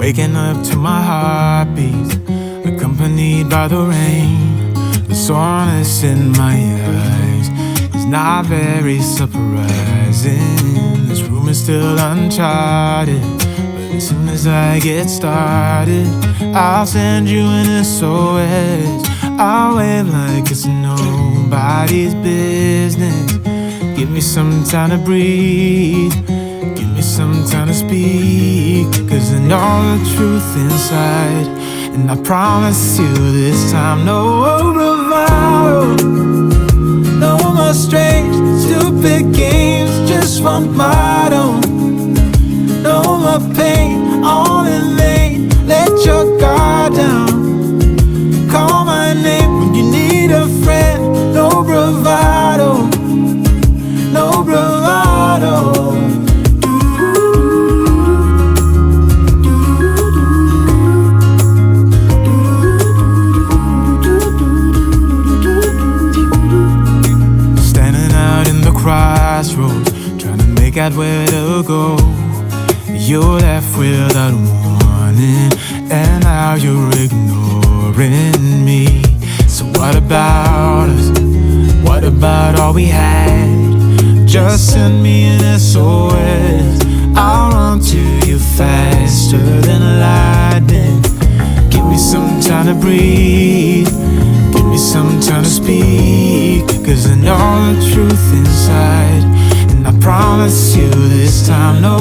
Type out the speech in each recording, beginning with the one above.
Waking up to my heartbeat, accompanied by the rain. The soreness in my eyes is not very surprising. This room is still uncharted, but as soon as I get started, I'll send you an SOS. I'll wave like it's nobody's business. Give me some time to breathe, give me some time to speak, 'cause I know the truth inside. And I promise you this time, no bravado, no more strange, stupid games, just one motto. No more pain, all in vain, let your guard down. Call my name when you need a friend, no bravado, no bravado. Crossroads, trying to make out where to go. You're left without warning, and now you're ignoring me. So what about us? What about all we had? Just send me an SOS. I'll run to you faster than lightning. Give me some time to breathe, give me some time to speak, 'cause I know the truth inside. And I promise you this time, no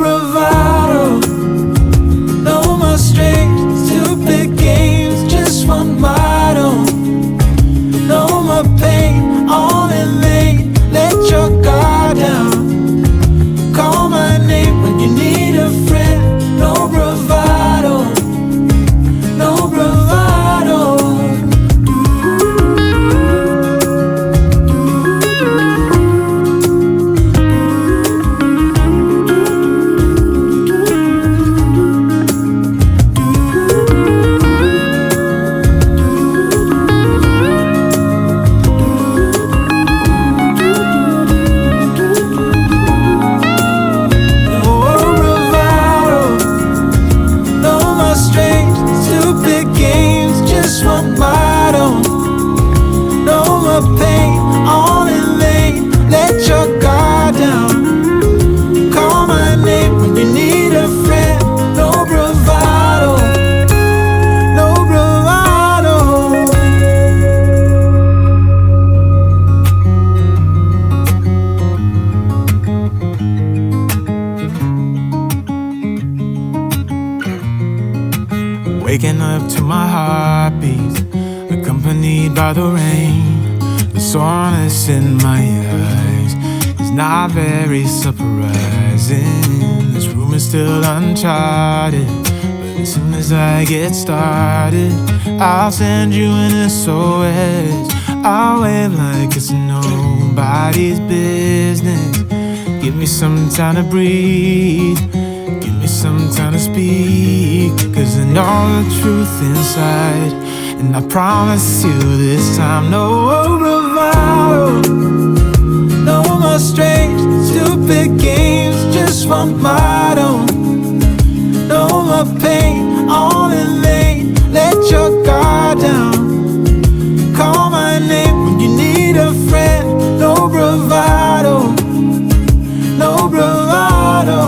bravado, no more strange, stupid games, just one motto. No more pain, all in vain, let your guard down. Call my name when you need a friend, no bravado, no bravado. Waking up to my heartbeat, accompanied by the rain. The soreness in my eyes is not very surprising. This room is still uncharted, but as soon as I get started, I'll send you an SOS. I'll wave like it's nobody's business. Give me some time to breathe, give me some time to speak, 'cause I know the truth inside. And I promise you this time, no bravado, no more strange, stupid games, just one motto. No more pain, all in vain, let your guard down. Call my name when you need a friend, no bravado, no bravado.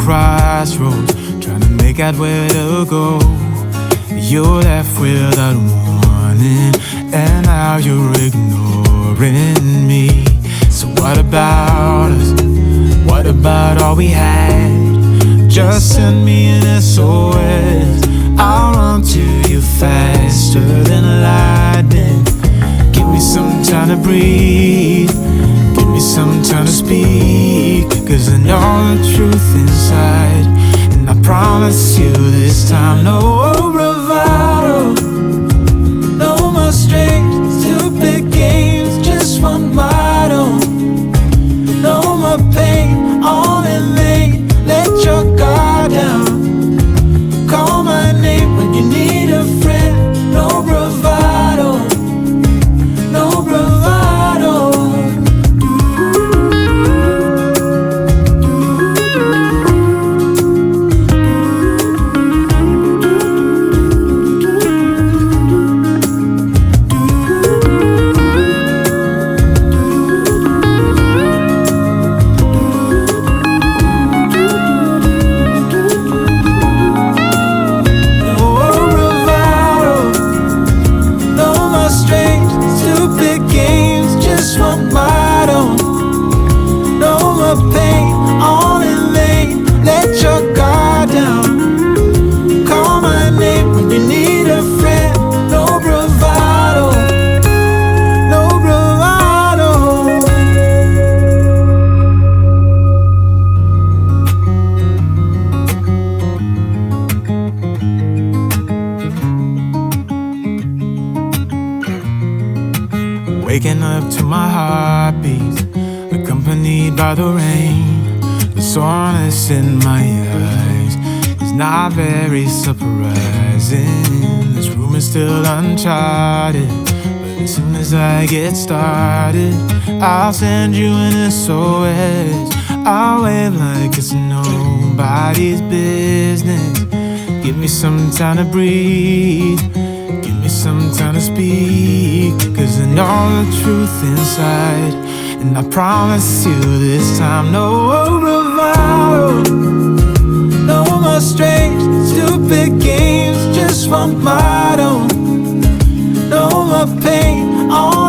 Crossroads, trying to make out where to go. You're left without warning, and now you're ignoring me. So what about us? What about all we had? Just send me an SOS. I'll run to you faster than lightning. Give me some time to breathe, give me some time to speak, 'cause I know the truth inside. And I promise you this time, no bravado, no more strange, stupid games, just one motto. No more pain, all in vain, let your guard down. Call my name when you need a friend. Waking up to my heartbeats, accompanied by the rain. The soreness in my eyes is not very surprising. This room is still uncharted, but as soon as I get started, I'll send you an SOS. I'll wave like it's nobody's business. Give me some time to breathe, give me some time to speak, 'cause I know the truth inside, and I promise you this time, no bravado, no more strange, stupid games, just one motto. No more pain, all